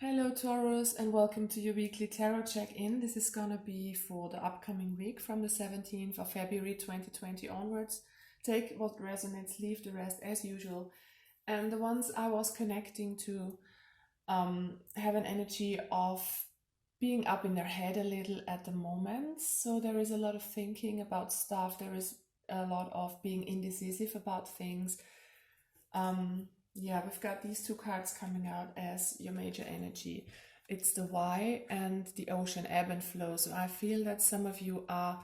Hello, Taurus, and welcome to your weekly tarot check-in. This is gonna be for the upcoming week from the 17th of February 2020 onwards. Take what resonates, leave the rest as usual. And the ones I was connecting to have an energy of being up in their head a little at the moment. So there is a lot of thinking about stuff. There is a lot of being indecisive about things. Yeah, we've got these two cards coming out as your major energy. It's the Y and the ocean, ebb and flow. So I feel that some of you are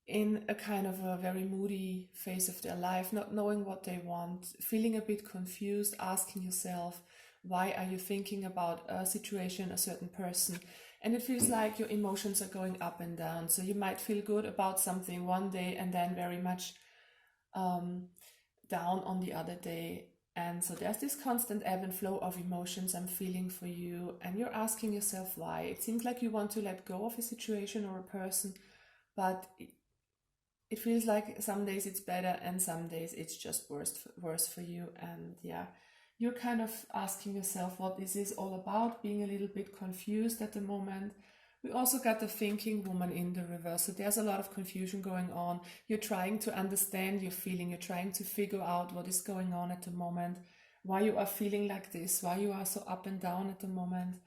in a kind of a very moody phase of their life, not knowing what they want, feeling a bit confused, asking yourself, why are you thinking about a situation, a certain person? And it feels like your emotions are going up and down. So you might feel good about something one day and then very much down on the other day. And so there's this constant ebb and flow of emotions I'm feeling for you, and you're asking yourself why. It seems like you want to let go of a situation or a person, but it feels like some days it's better and some days it's just worse for you. And yeah, you're kind of asking yourself what this is all about, being a little bit confused at the moment. We also got the thinking woman in the reverse. So there's a lot of confusion going on. You're trying to understand your feeling. You're trying to figure out what is going on at the moment, why you are feeling like this, why you are so up and down at the moment.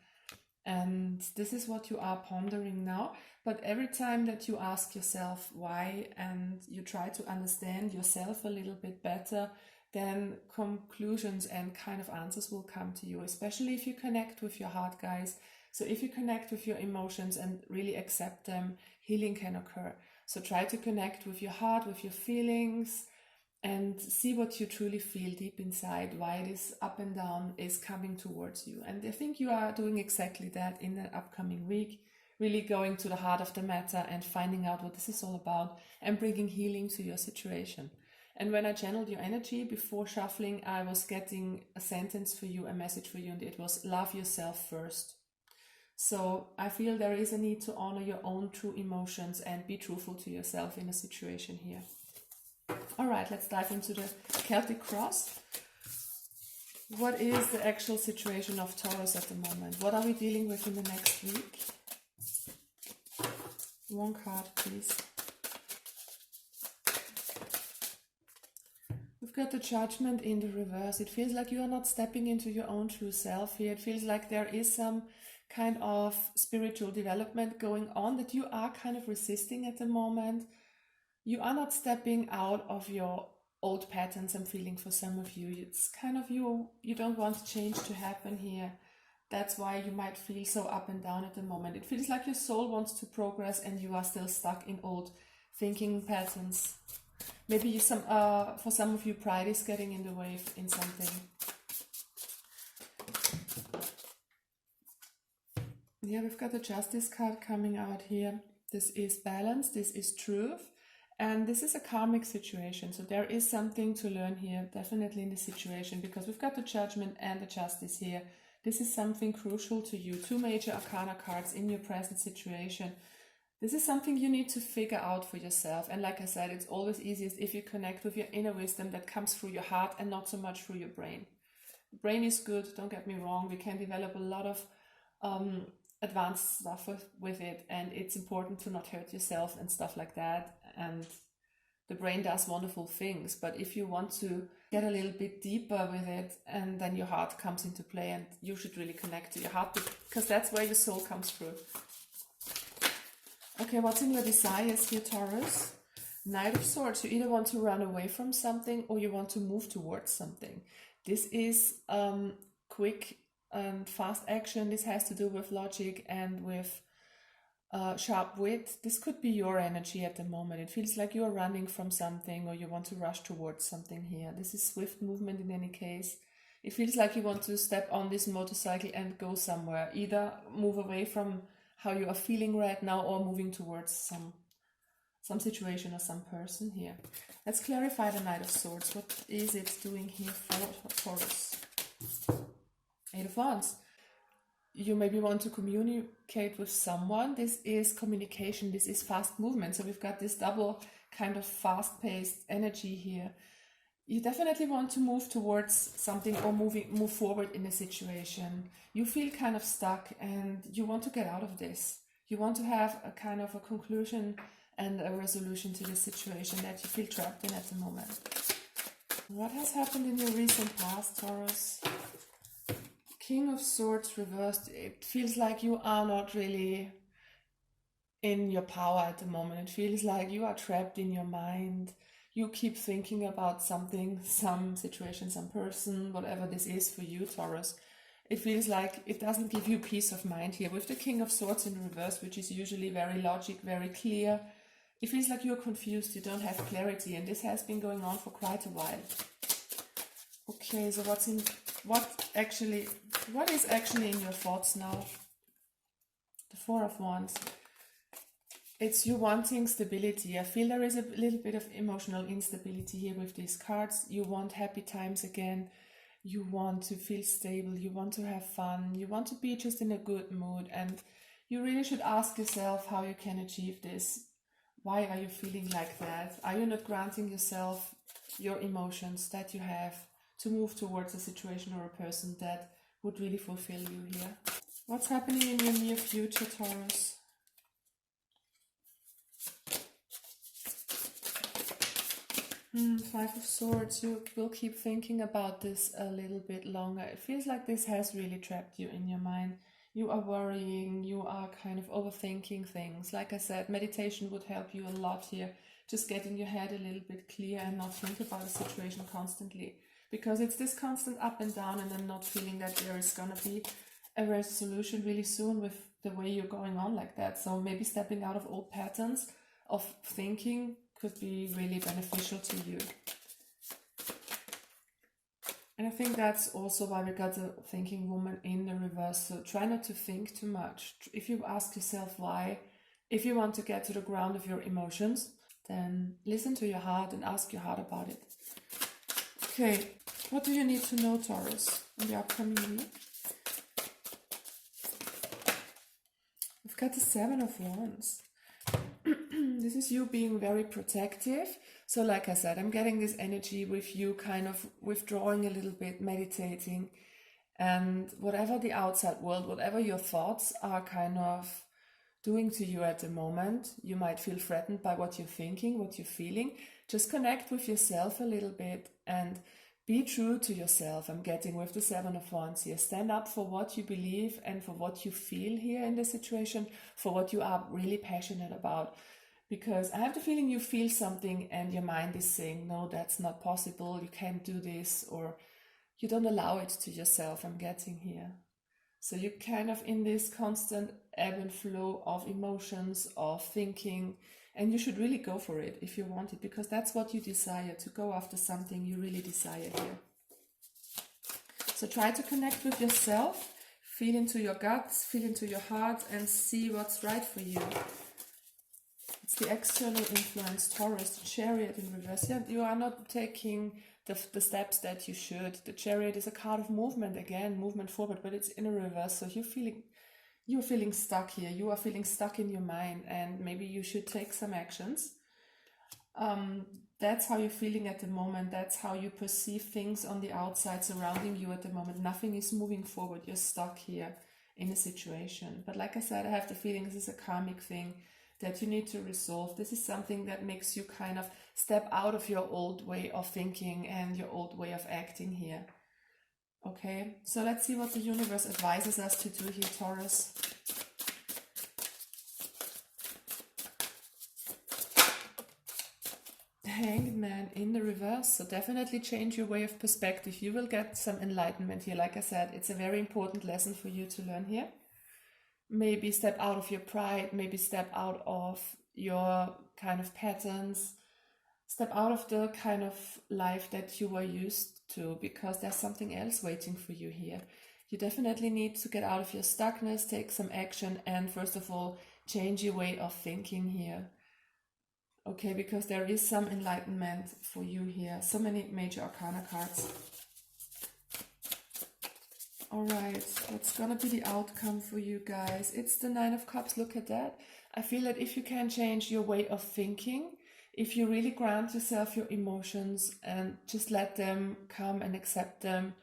And this is what you are pondering now. But every time that you ask yourself why and you try to understand yourself a little bit better, then conclusions and kind of answers will come to you, especially if you connect with your heart, guys. So if you connect with your emotions and really accept them, healing can occur. So try to connect with your heart, with your feelings, and see what you truly feel deep inside, why this up and down is coming towards you. And I think you are doing exactly that in the upcoming week, really going to the heart of the matter and finding out what this is all about and bringing healing to your situation. And when I channeled your energy before shuffling, I was getting a sentence for you, a message for you, and it was love yourself first. So I feel there is a need to honor your own true emotions and be truthful to yourself in a situation here. All right, let's dive into the Celtic cross. What is the actual situation of Taurus at the moment? What are we dealing with in the next week? One card, please. We've got the Judgment in the reverse. It feels like you are not stepping into your own true self here. It feels like there is some kind of spiritual development going on that you are kind of resisting at the moment. You are not stepping out of your old patterns. I'm feeling for some of you. It's kind of you don't want change to happen here. That's why you might feel so up and down at the moment. It feels like your soul wants to progress and you are still stuck in old thinking patterns. Maybe for some of you, pride is getting in the way in something. Yeah, we've got the Justice card coming out here. This is balance, this is truth, and this is a karmic situation. So there is something to learn here, definitely in the situation, because we've got the Judgment and the Justice here. This is something crucial to you. Two major arcana cards in your present situation. This is something you need to figure out for yourself. And like I said, it's always easiest if you connect with your inner wisdom that comes through your heart and not so much through your brain. The brain is good, don't get me wrong. We can develop a lot of advanced stuff with it, and it's important to not hurt yourself and stuff like that. And the brain does wonderful things, but if you want to get a little bit deeper with it, and then your heart comes into play, and you should really connect to your heart because that's where your soul comes through. Okay, what's in your desires here, Taurus? Knight of Swords. You either want to run away from something or you want to move towards something. This is quick and fast action. This has to do with logic and with sharp wit. This could be your energy at the moment. It feels like you're running from something or you want to rush towards something here. This is swift movement in any case. It feels like you want to step on this motorcycle and go somewhere. Either move away from how you are feeling right now or moving towards some situation or some person here. Let's clarify the Knight of Swords. What is it doing here for Taurus? Eight of Wands. You maybe want to communicate with someone. This is communication. This is fast movement. So we've got this double kind of fast-paced energy here. You definitely want to move towards something or move forward in a situation. You feel kind of stuck and you want to get out of this. You want to have a kind of a conclusion and a resolution to the situation that you feel trapped in at the moment. What has happened in your recent past, Taurus? King of Swords reversed. It feels like you are not really in your power at the moment. It feels like you are trapped in your mind. You keep thinking about something, some situation, some person, whatever this is for you, Taurus. It feels like it doesn't give you peace of mind here. With the King of Swords in reverse, which is usually very logic, very clear, it feels like you're confused, you don't have clarity, and this has been going on for quite a while. Okay, so what is actually in your thoughts now? The Four of Wands. It's you wanting stability. I feel there is a little bit of emotional instability here with these cards. You want happy times again. You want to feel stable. You want to have fun. You want to be just in a good mood. And you really should ask yourself how you can achieve this. Why are you feeling like that? Are you not granting yourself your emotions that you have to move towards a situation or a person that would really fulfill you here? What's happening in your near future, Taurus? Five of Swords. You will keep thinking about this a little bit longer. It feels like this has really trapped you in your mind. You are worrying, you are kind of overthinking things. Like I said, meditation would help you a lot here. Just getting your head a little bit clear and not think about the situation constantly. Because it's this constant up and down, and I'm not feeling that there is going to be a resolution really soon with the way you're going on like that. So maybe stepping out of old patterns of thinking could be really beneficial to you. And I think that's also why we got the thinking woman in the reverse. So try not to think too much. If you ask yourself why, if you want to get to the ground of your emotions, then listen to your heart and ask your heart about it. Okay, what do you need to know, Taurus, in the upcoming week? We've got the Seven of Wands. This is you being very protective. So like I said, I'm getting this energy with you kind of withdrawing a little bit, meditating, and whatever the outside world, whatever your thoughts are kind of doing to you at the moment, you might feel threatened by what you're thinking, what you're feeling. Just connect with yourself a little bit and be true to yourself. I'm getting with the Seven of Wands here. Stand up for what you believe and for what you feel here in the situation, for what you are really passionate about. Because I have the feeling you feel something and your mind is saying, no, that's not possible, you can't do this, or you don't allow it to yourself, I'm getting here. So you're kind of in this constant ebb and flow of emotions, of thinking, and you should really go for it if you want it, because that's what you desire, to go after something you really desire here. So try to connect with yourself, feel into your guts, feel into your heart, and see what's right for you. It's the external influence, Taurus, the Chariot in reverse. Yeah, you are not taking the steps that you should. The Chariot is a card of movement, again, movement forward, but it's in a reverse. So you're feeling stuck here. You are feeling stuck in your mind, and maybe you should take some actions. That's how you're feeling at the moment. That's how you perceive things on the outside surrounding you at the moment. Nothing is moving forward. You're stuck here in a situation. But like I said, I have the feeling this is a karmic thing that you need to resolve. This is something that makes you kind of step out of your old way of thinking and your old way of acting here. Okay, so let's see what the universe advises us to do here, Taurus. Hanged Man in the reverse. So definitely change your way of perspective. You will get some enlightenment here. Like I said, it's a very important lesson for you to learn here. Maybe step out of your pride, maybe step out of your kind of patterns, step out of the kind of life that you were used to, because there's something else waiting for you here. You definitely need to get out of your stuckness, take some action, and first of all, change your way of thinking here. Okay, because there is some enlightenment for you here. So many major arcana cards. Alright, what's gonna be the outcome for you guys? It's the Nine of Cups, look at that. I feel that if you can change your way of thinking, if you really grant yourself your emotions and just let them come and accept them,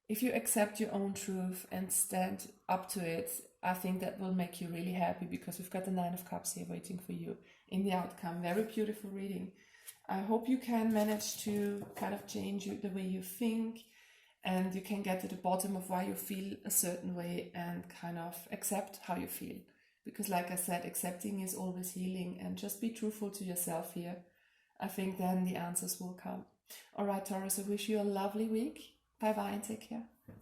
if you accept your own truth and stand up to it, I think that will make you really happy, because we've got the Nine of Cups here waiting for you in the outcome. Very beautiful reading. I hope you can manage to kind of change the way you think, and you can get to the bottom of why you feel a certain way and kind of accept how you feel. Because like I said, accepting is always healing, and just be truthful to yourself here. I think then the answers will come. All right, Taurus, I wish you a lovely week. Bye bye and take care.